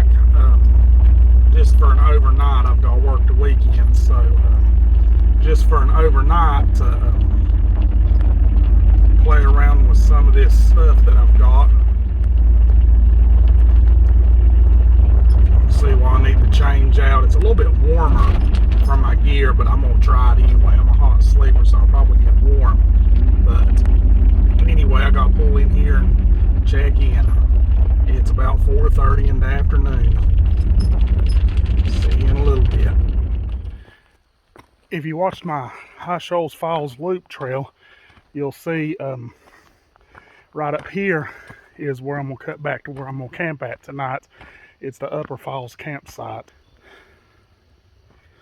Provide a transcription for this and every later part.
back just for an overnight. I've got to work the weekend, so just for an overnight to play around with some of this stuff that I've got. See what I need to change out. It's a little bit warmer from my gear, but I'm going to try it anyway. I'm a hot sleeper, so I'll probably get warm. But anyway, I got to pull in here and check in. It's about 4:30 in the afternoon. See you in a little bit. If you watched my High Shoals Falls loop trail, you'll see right up here is where I'm going to cut back to where I'm going to camp at tonight. It's the Upper Falls campsite.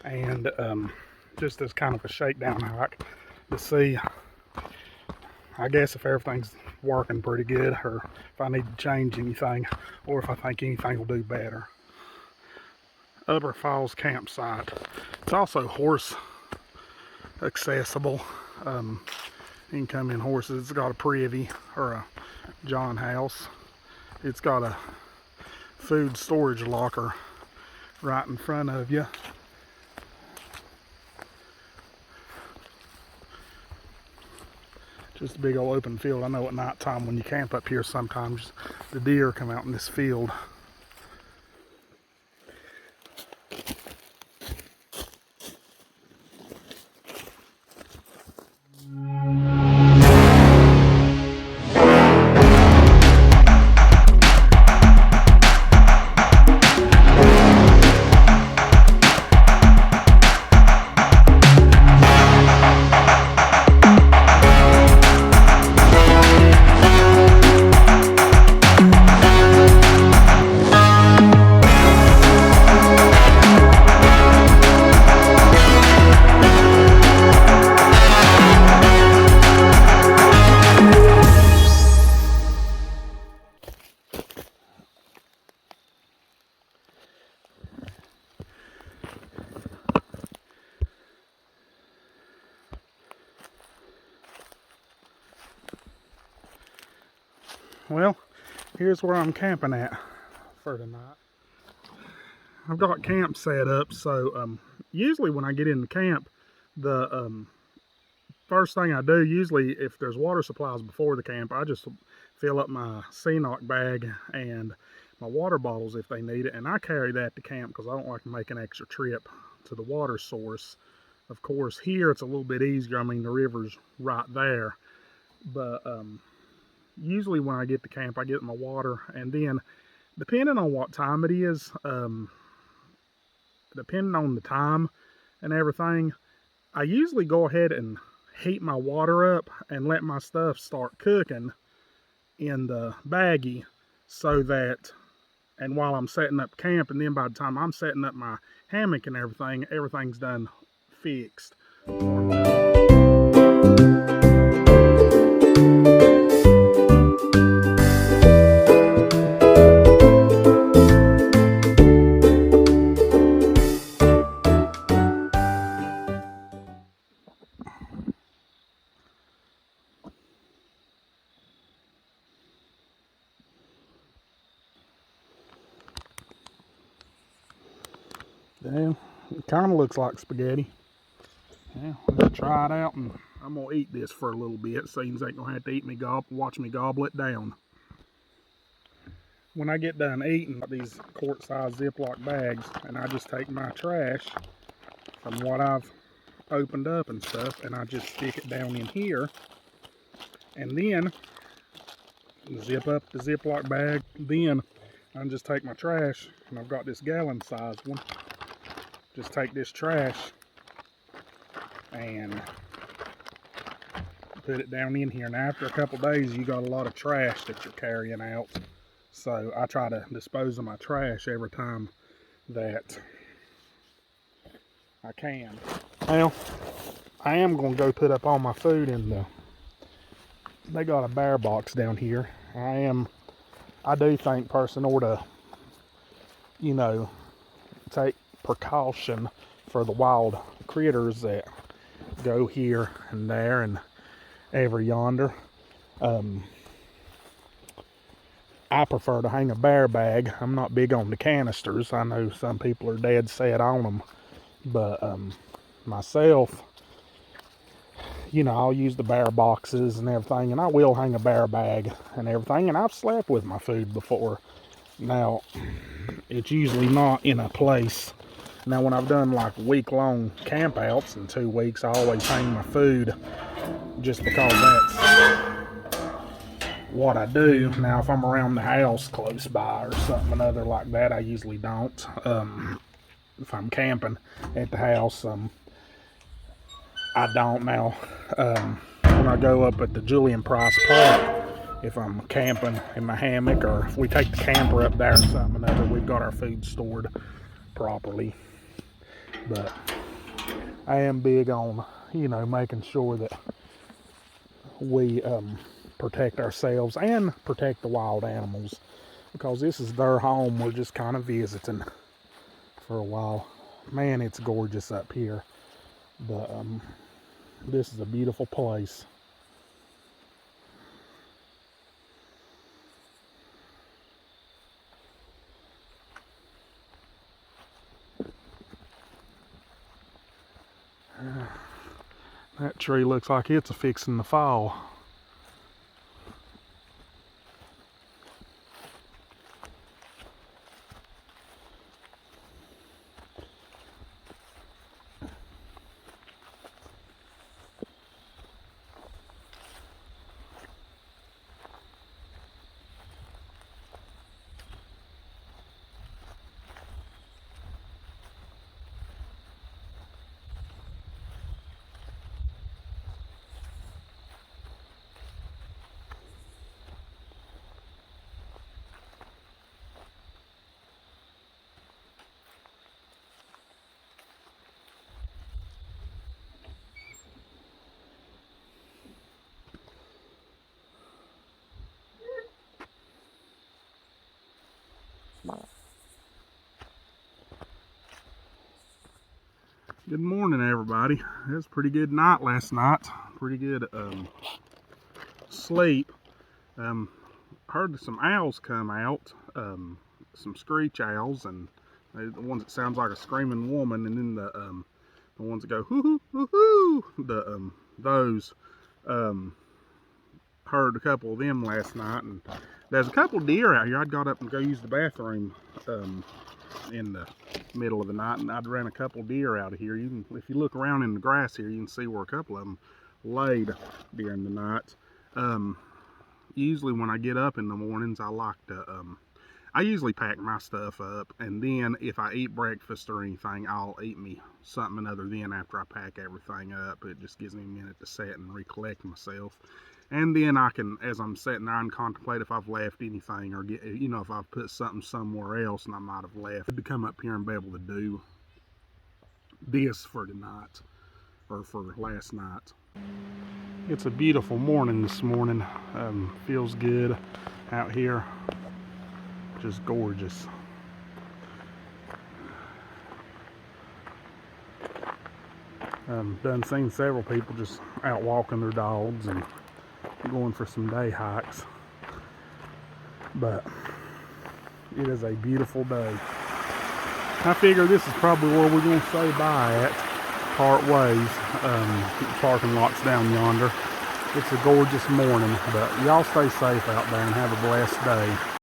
And just as kind of a shakedown hike to see, I guess, if everything's working pretty good, or if I need to change anything, or if I think anything will do better. Upper Falls campsite. It's also horse accessible. You can come in horses. It's got a privy or a John house. It's got a food storage locker right in front of you. Just a big old open field. I know at night time when you camp up here, sometimes the deer come out in this field. Well, here's where I'm camping at for tonight. I've got camp set up, so usually when I get into camp, the first thing I do, usually if there's water supplies before the camp, I just fill up my CNOC bag and my water bottles if they need it, and I carry that to camp because I don't like to make an extra trip to the water source. Of course, here it's a little bit easier. I mean, the river's right there, but usually when I get to camp, I get my water, and then depending on what time it is, depending on the time and everything, I usually go ahead and heat my water up and let my stuff start cooking in the baggie, so that, and while I'm setting up camp, and then by the time I'm setting up my hammock and everything, everything's done fixed. Yeah, it kind of looks like spaghetti. Yeah, let's try it out, and I'm gonna eat this for a little bit. Seems ain't gonna have to watch me gobble it down. When I get done eating these quart-sized Ziploc bags, and I just take my trash from what I've opened up and stuff, and I just stick it down in here, and then zip up the Ziploc bag. Then I just take my trash, and I've got this gallon-sized one. Just take this trash and put it down in here. And after a couple days, you got a lot of trash that you're carrying out. So I try to dispose of my trash every time that I can. Well, I am going to go put up all my food in the, they got a bear box down here. I do think person ought to, you know, take precaution for the wild critters that go here and there and ever yonder. I prefer to hang a bear bag. I'm not big on the canisters. I know some people are dead set on them, but myself, you know, I'll use the bear boxes and everything, and I will hang a bear bag and everything, and I've slept with my food before. Now, it's usually not in a place. Now, when I've done like week-long campouts in 2 weeks, I always hang my food just because that's what I do. Now, if I'm around the house close by or something another like that, I usually don't. If I'm camping at the house, I don't. Now, when I go up at the Julian Price Park, if I'm camping in my hammock, or if we take the camper up there or something another, we've got our food stored properly. But I am big on, you know, making sure that we protect ourselves and protect the wild animals, because this is their home. We're just kind of visiting for a while. Man, it's gorgeous up here. But this is a beautiful place. That tree looks like it's a-fixing to fall. Good morning, everybody. It was a pretty good night last night. Pretty good sleep. Heard some owls come out, some screech owls, and the ones that sounds like a screaming woman, and then the ones that go hoo hoo hoo hoo. Those heard a couple of them last night, and there's a couple deer out here. I'd got up and go use the bathroom in the middle of the night, and I'd ran a couple deer out of here. You can, if you look around in the grass here, you can see where a couple of them laid during the night. Usually when I get up in the mornings, I like to I usually pack my stuff up, and then if I eat breakfast or anything, I'll eat me something other than after I pack everything up. It just gives me a minute to sit and recollect myself. And then I can, as I'm sitting there, and contemplate if I've left anything, or get, you know, if I've put something somewhere else and I might have left, to come up here and be able to do this for tonight, or for last night. It's a beautiful morning this morning. Feels good out here. Just gorgeous. Done seen several people just out walking their dogs and going for some day hikes, but it is a beautiful day. I figure this is probably where we're going to say bye at, part ways. Parking lot's down yonder. It's a gorgeous morning, but y'all stay safe out there and have a blessed day.